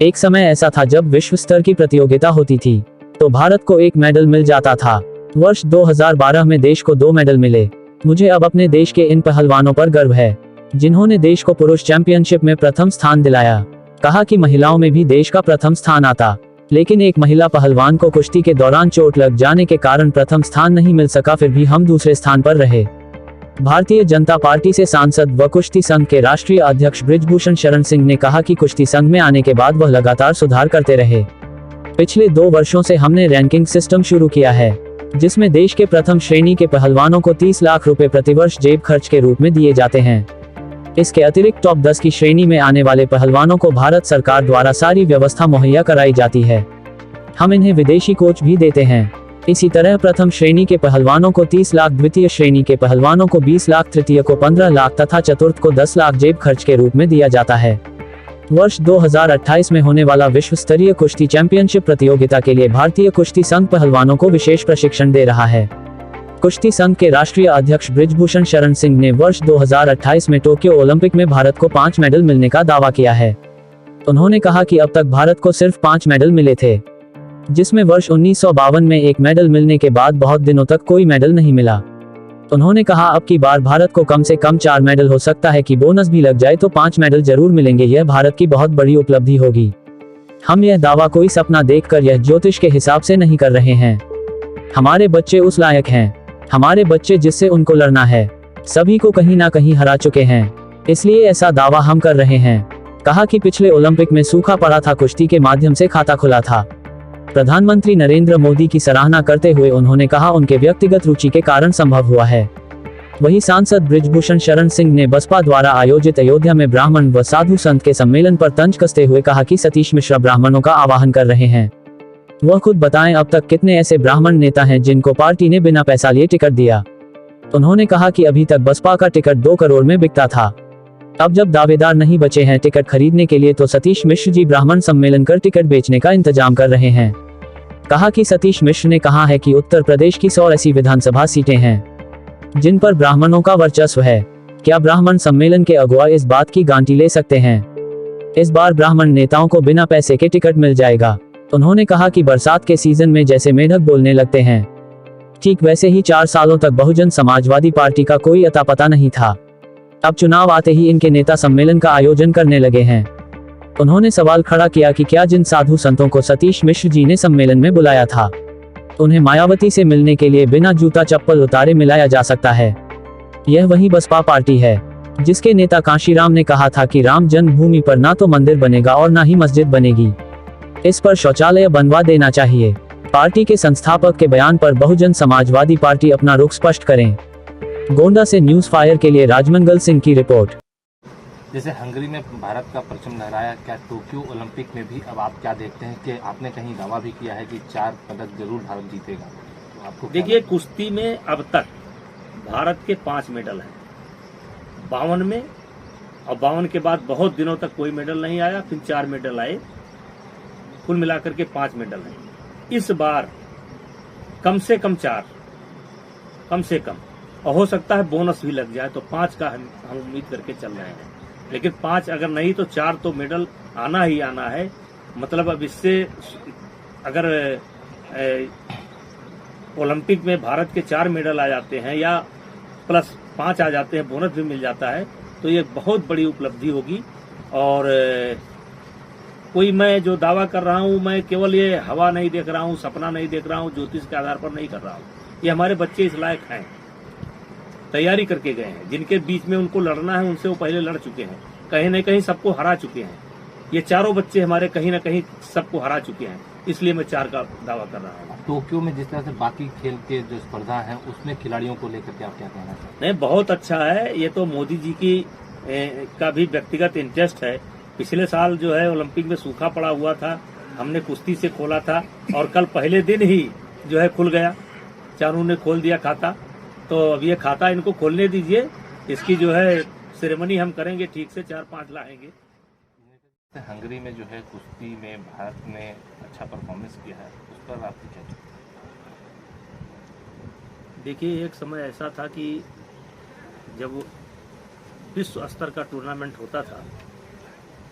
एक समय ऐसा था जब विश्व स्तर की प्रतियोगिता होती थी तो भारत को एक मेडल मिल जाता था। वर्ष 2012 में देश को 2 मेडल मिले। मुझे अब अपने देश के इन पहलवानों पर गर्व है जिन्होंने देश को पुरुष चैंपियनशिप में प्रथम स्थान दिलाया। कहा कि महिलाओं में भी देश का प्रथम स्थान आता, लेकिन एक महिला पहलवान को कुश्ती के दौरान चोट लग जाने के कारण प्रथम स्थान नहीं मिल सका, फिर भी हम दूसरे स्थान पर रहे। भारतीय जनता पार्टी से सांसद व कुश्ती संघ के राष्ट्रीय अध्यक्ष बृजभूषण शरण सिंह ने कहा कि कुश्ती संघ में आने के बाद वह लगातार सुधार करते रहे। पिछले 2 वर्षों से हमने रैंकिंग सिस्टम शुरू किया है जिसमें देश के प्रथम श्रेणी के पहलवानों को 30 लाख रुपए प्रतिवर्ष जेब खर्च के रूप में दिए जाते हैं। इसके अतिरिक्त टॉप 10 की श्रेणी में आने वाले पहलवानों को भारत सरकार द्वारा सारी व्यवस्था मुहैया कराई जाती है। हम इन्हें विदेशी कोच भी देते हैं। इसी तरह प्रथम श्रेणी के पहलवानों को 30 लाख, द्वितीय श्रेणी के पहलवानों को 20 लाख, तृतीय को 15 लाख तथा चतुर्थ को 10 लाख जेब खर्च के रूप में दिया जाता है। वर्ष 2028 में होने वाला विश्व स्तरीय कुश्ती चैंपियनशिप प्रतियोगिता के लिए भारतीय कुश्ती संघ पहलवानों को विशेष प्रशिक्षण दे रहा है। कुश्ती संघ के राष्ट्रीय अध्यक्ष बृजभूषण शरण सिंह ने वर्ष 2028 में टोक्यो ओलंपिक में भारत को 5 मेडल मिलने का दावा किया है। उन्होंने कहा कि अब तक भारत को सिर्फ 5 मेडल मिले थे, जिसमें वर्ष 1952 में 1 मेडल मिलने के बाद बहुत दिनों तक कोई मेडल नहीं मिला। उन्होंने कहा अब की बार भारत को कम से कम 4 मेडल, हो सकता है कि बोनस भी लग जाए तो 5 मेडल जरूर मिलेंगे। यह भारत की बहुत बड़ी उपलब्धि होगी। हम यह दावा कोई सपना देखकर या ज्योतिष के हिसाब से नहीं कर रहे हैं। हमारे बच्चे उस लायक हैं। हमारे बच्चे जिससे उनको लड़ना है सभी को कहीं ना कहीं हरा चुके हैं, इसलिए ऐसा दावा हम कर रहे हैं। कहा कि पिछले ओलंपिक में सूखा पड़ा था, कुश्ती के माध्यम से खाता खुला था। प्रधानमंत्री नरेंद्र मोदी की सराहना करते हुए उन्होंने कहा उनके व्यक्तिगत रुचि के कारण संभव हुआ है। वहीं सांसद बृजभूषण शरण सिंह ने बसपा द्वारा आयोजित अयोध्या में ब्राह्मण व साधु संत के सम्मेलन पर तंज कसते हुए कहा कि सतीश मिश्रा ब्राह्मणों का आह्वान कर रहे हैं। वह खुद बताएं अब तक कितने ऐसे ब्राह्मण नेता हैं जिनको पार्टी ने बिना पैसा लिए टिकट दिया। उन्होंने कहा कि अभी तक बसपा का टिकट 2 करोड़ में बिकता था। अब जब दावेदार नहीं बचे हैं टिकट खरीदने के लिए तो सतीश मिश्र जी ब्राह्मण सम्मेलन कर टिकट बेचने का इंतजाम कर रहे हैं। कहा कि सतीश मिश्र ने कहा है कि उत्तर प्रदेश की 100 ऐसी विधानसभा सीटें हैं जिन पर ब्राह्मणों का वर्चस्व है। क्या ब्राह्मण सम्मेलन के अगुवा इस बात की गारंटी ले सकते हैं? इस बार ब्राह्मण नेताओं को बिना पैसे के टिकट मिल जाएगा। उन्होंने कहा कि बरसात के सीजन में जैसे मेढक बोलने लगते हैं, ठीक वैसे ही 4 सालों तक बहुजन समाजवादी पार्टी का कोई अता पता नहीं था। अब चुनाव आते ही इनके नेता सम्मेलन का आयोजन करने लगे हैं। उन्होंने सवाल खड़ा किया कि क्या जिन साधु संतों को सतीश मिश्र जी ने सम्मेलन में बुलाया था, उन्हें मायावती से मिलने के लिए बिना जूता चप्पल उतारे मिलाया जा सकता है? यह वही बसपा पार्टी है जिसके नेता कांशीराम ने कहा था कि राम जन्मभूमि पर ना तो मंदिर बनेगा और ना ही मस्जिद बनेगी, इस पर शौचालय बनवा देना चाहिए। पार्टी के संस्थापक के बयान पर बहुजन समाजवादी पार्टी अपना रुख स्पष्ट करें। गोंडा से न्यूज फायर के लिए राजमंगल सिंह की रिपोर्ट। जैसे हंगरी में भारत का परचम लहराया, क्या टोक्यो ओलंपिक में भी अब आप क्या देखते हैं कि आपने कहीं दावा भी किया है कि 4 पदक जरूर भारत जीतेगा, तो आपको देखिए कुश्ती में अब तक भारत के 5 मेडल हैं 52 में, और 52 के बाद बहुत दिनों तक कोई मेडल नहीं आया, फिर 4 मेडल आए, कुल मिलाकर के 5 मेडल हैं। इस बार कम से कम 4, कम से कम, और हो सकता है बोनस भी लग जाए तो 5 का हम उम्मीद करके चल रहे हैं। लेकिन 5 अगर नहीं तो 4 तो मेडल आना ही आना है। मतलब अब इससे अगर ओलंपिक में भारत के 4 मेडल आ जाते हैं या प्लस 5 आ जाते हैं, बोनस भी मिल जाता है, तो ये बहुत बड़ी उपलब्धि होगी। और कोई मैं जो दावा कर रहा हूँ, मैं केवल ये हवा नहीं देख रहा हूँ, सपना नहीं देख रहा हूँ, ज्योतिष के आधार पर नहीं कर रहा हूँ। ये हमारे बच्चे इस लायक हैं, तैयारी करके गए हैं। जिनके बीच में उनको लड़ना है उनसे वो पहले लड़ चुके हैं, कहीं न कहीं सबको हरा चुके हैं। ये चारों बच्चे हमारे कहीं न कहीं सबको हरा चुके हैं, इसलिए मैं 4 का दावा कर रहा हूँ। टोक्यो में जिस तरह से बाकी खेल के जो स्पर्धा है उसमें खिलाड़ियों को लेकर के आप क्या कहना चाहते हैं? नहीं, बहुत अच्छा है। ये तो मोदी जी की का भी व्यक्तिगत इंटरेस्ट है। पिछले साल जो है ओलंपिक में सूखा पड़ा हुआ था, हमने कुश्ती से खोला था, और कल पहले दिन ही जो है खुल गया, चारों ने खोल दिया खाता। तो अब ये खाता इनको खोलने दीजिए, इसकी जो है सेरेमनी हम करेंगे, ठीक से 4-5 लाएंगे। हंगरी में जो है कुश्ती में भारत ने अच्छा परफॉर्मेंस किया है, उस पर आपकी क्या? देखिए, एक समय ऐसा था कि जब विश्व स्तर का टूर्नामेंट होता था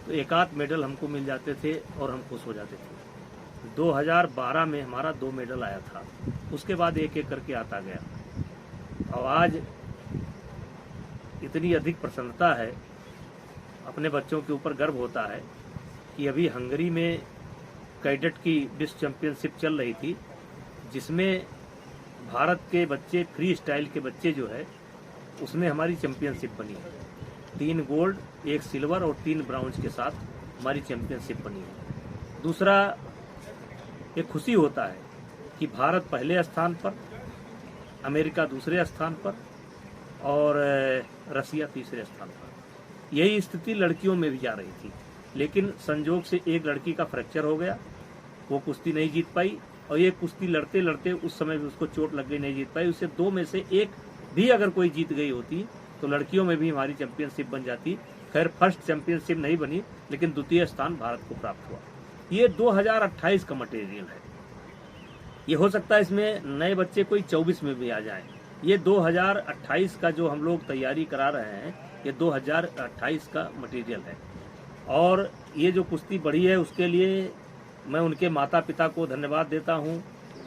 तो एक आध मेडल हमको मिल जाते थे और हम खुश हो जाते थे। 2012 में हमारा 2 मेडल आया था, उसके बाद एक एक करके आता गया। और आज इतनी अधिक प्रसन्नता है, अपने बच्चों के ऊपर गर्व होता है कि अभी हंगरी में कैडेट की विश्व चैंपियनशिप चल रही थी, जिसमें भारत के बच्चे, फ्री स्टाइल के बच्चे जो है, उसमें हमारी चैंपियनशिप बनी है। 3 गोल्ड, 1 सिल्वर और 3 ब्राउन्ज के साथ हमारी चैंपियनशिप बनी है। दूसरा, एक खुशी होता है कि भारत पहले स्थान पर, अमेरिका दूसरे स्थान पर और रसिया तीसरे स्थान पर। यही स्थिति लड़कियों में भी जा रही थी, लेकिन संजोग से एक लड़की का फ्रैक्चर हो गया, वो कुश्ती नहीं जीत पाई, और ये कुश्ती लड़ते लड़ते उस समय भी उसको चोट लग गई, नहीं जीत पाई। उससे 2 में से 1 भी अगर कोई जीत गई होती तो लड़कियों में भी हमारी चैंपियनशिप बन जाती। खैर फर्स्ट चैंपियनशिप नहीं बनी, लेकिन द्वितीय स्थान भारत को प्राप्त हुआ। ये 2028 का मटेरियल है। ये हो सकता है इसमें नए बच्चे कोई 24 में भी आ जाएं। ये 2028 का जो हम लोग तैयारी करा रहे हैं, ये 2028 का मटेरियल है। और ये जो कुश्ती बढ़ी है, उसके लिए मैं उनके माता पिता को धन्यवाद देता हूं,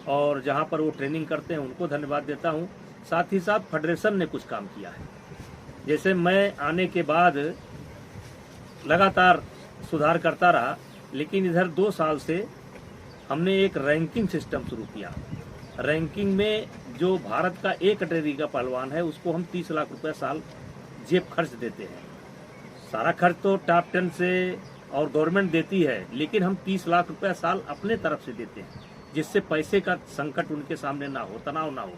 और जहां पर वो ट्रेनिंग करते हैं उनको धन्यवाद देता हूं। साथ ही साथ फेडरेशन ने कुछ काम किया है। जैसे मैं आने के बाद लगातार सुधार करता रहा, लेकिन इधर 2 साल से हमने एक रैंकिंग सिस्टम शुरू किया। रैंकिंग में जो भारत का एक कैटेगरी का पहलवान है, उसको हम 30 लाख रुपए साल जेब खर्च देते हैं। सारा खर्च तो टॉप 10 से और गवर्नमेंट देती है, लेकिन हम 30 लाख रुपए साल अपने तरफ से देते हैं, जिससे पैसे का संकट उनके सामने ना हो, तनाव ना हो।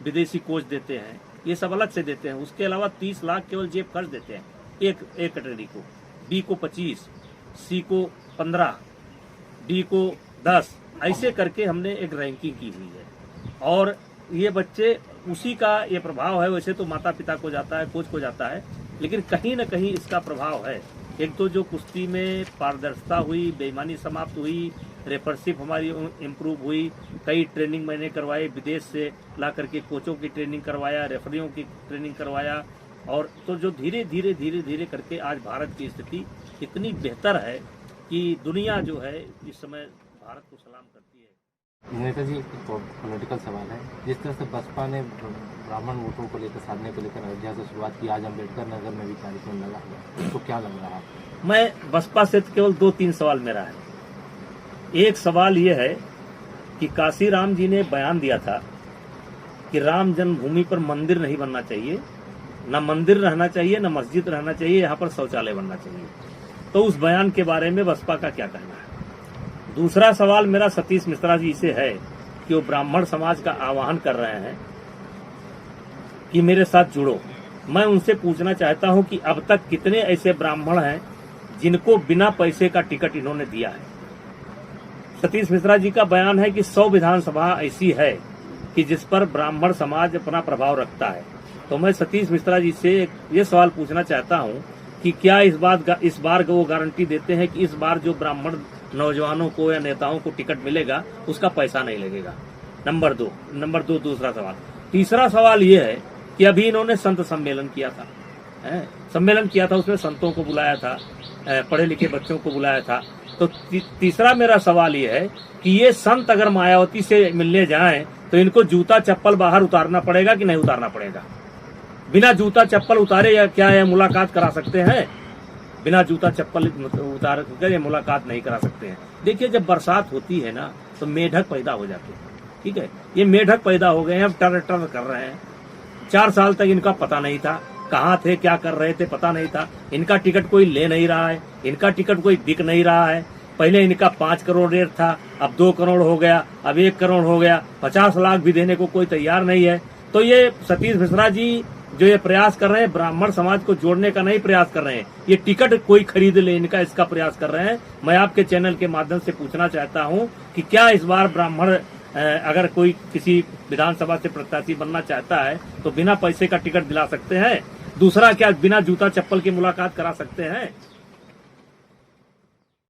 विदेशी कोच देते हैं, ये सब अलग से देते हैं। उसके अलावा 30 लाख केवल जेब खर्च देते हैं एक कैटेगरी को। बी को 25, सी को 15, डी को 10, ऐसे करके हमने एक रैंकिंग की हुई है। और ये बच्चे, उसी का ये प्रभाव है। वैसे तो माता पिता को जाता है, कोच को जाता है, लेकिन कहीं न कहीं इसका प्रभाव है। एक तो जो कुश्ती में पारदर्शिता हुई, बेईमानी समाप्त हुई, रेफरशिप हमारी इम्प्रूव हुई, कई ट्रेनिंग मैंने करवाई, विदेश से ला करके कोचों की ट्रेनिंग करवाया, रेफरियों की ट्रेनिंग करवाया, और तो जो धीरे धीरे धीरे धीरे करके आज भारत की स्थिति इतनी बेहतर है कि दुनिया जो है इस समय भारत को सलाम करती है। नेता जी, तो पॉलिटिकल सवाल है। जिस तरह से बसपा ने ब्राह्मण वोटों को लेकर, साधने को लेकर अयोध्या से शुरुआत की, आज अम्बेडकर नगर में भी कार्यक्रम लगा हुआ, तो क्या लग रहा है? मैं बसपा से तो केवल 2-3 सवाल मेरा है। एक सवाल ये है कि काशी राम जी ने बयान दिया था कि राम जन्मभूमि पर मंदिर नहीं बनना चाहिए, न मंदिर रहना चाहिए, न मस्जिद रहना चाहिए, यहाँ पर शौचालय बनना चाहिए। तो उस बयान के बारे में बसपा का क्या कहना है? दूसरा सवाल मेरा सतीश मिश्रा जी से है कि वो ब्राह्मण समाज का आह्वान कर रहे हैं कि मेरे साथ जुड़ो। मैं उनसे पूछना चाहता हूं कि अब तक कितने ऐसे ब्राह्मण हैं जिनको बिना पैसे का टिकट इन्होंने दिया है? सतीश मिश्रा जी का बयान है कि 100 विधानसभा ऐसी है कि जिस पर ब्राह्मण समाज अपना प्रभाव रखता है। तो मैं सतीश मिश्रा जी से ये सवाल पूछना चाहता हूं कि क्या इस बार वो गारंटी देते हैं कि इस बार जो ब्राह्मण नौजवानों को या नेताओं को टिकट मिलेगा उसका पैसा नहीं लगेगा? नंबर दो दूसरा सवाल। तीसरा सवाल ये है कि अभी इन्होंने संत सम्मेलन किया था, उसमें संतों को बुलाया था, पढ़े लिखे बच्चों को बुलाया था। तो तीसरा मेरा सवाल ये है कि ये संत अगर मायावती से मिलने जाएं तो इनको जूता चप्पल बाहर उतारना पड़ेगा कि नहीं उतारना पड़ेगा? बिना जूता चप्पल उतारे या क्या ये मुलाकात करा सकते हैं? बिना जूता चप्पल उतार कर ये मुलाकात नहीं करा सकते हैं। देखिए, जब बरसात होती है ना तो मेढक पैदा हो जाते हैं, ठीक है? ये मेढक पैदा हो गए हैं, अब टर टर कर रहे हैं। 4 साल तक इनका पता नहीं था, कहाँ थे, क्या कर रहे थे, पता नहीं था। इनका टिकट कोई ले नहीं रहा है, इनका टिकट कोई बिक नहीं रहा है। पहले इनका 5 करोड़ रेट था, अब 2 करोड़ हो गया, अब 1 करोड़ हो गया, 50 लाख भी देने को कोई तैयार नहीं है। तो ये सतीश मिश्रा जी जो ये प्रयास कर रहे हैं, ब्राह्मण समाज को जोड़ने का नहीं प्रयास कर रहे हैं, ये टिकट कोई खरीद ले इनका, इसका प्रयास कर रहे हैं। मैं आपके चैनल के माध्यम से पूछना चाहता हूं कि क्या इस बार ब्राह्मण अगर कोई किसी विधानसभा से प्रत्याशी बनना चाहता है तो बिना पैसे का टिकट दिला सकते हैं? दूसरा, क्या बिना जूता चप्पल की मुलाकात करा सकते हैं?